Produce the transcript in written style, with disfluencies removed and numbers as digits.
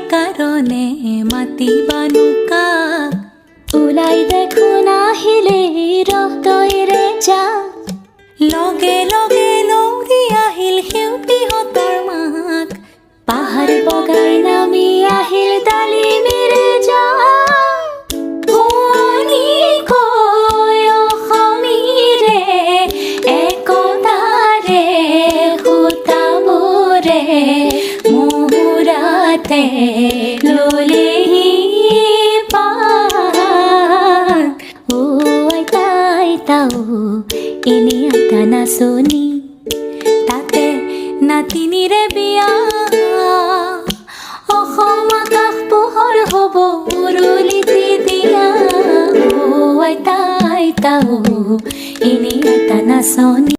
কাৰণে মাতিবানো কাক ওলাই দেখোন আহিলে ৰক্তৰে যাক লগে লগে লৌৰি আহিল সেউতীহঁতৰ মাক পাহাৰ বগাই নামি আহিল তালিমেৰে যাক শুৱনি কৈ অসমীৰে একতাৰে সূতাবোৰে মূৰাতে ললেহি পান ও আইতা আইতাও এনে আইতা নাচনি তাতে নাতিনিৰে বিয়া অসম আকাশ পোহৰ হ'ব উৰুলিতে দিয়া ও আইতা আইতাও এনে আইতা নাচনি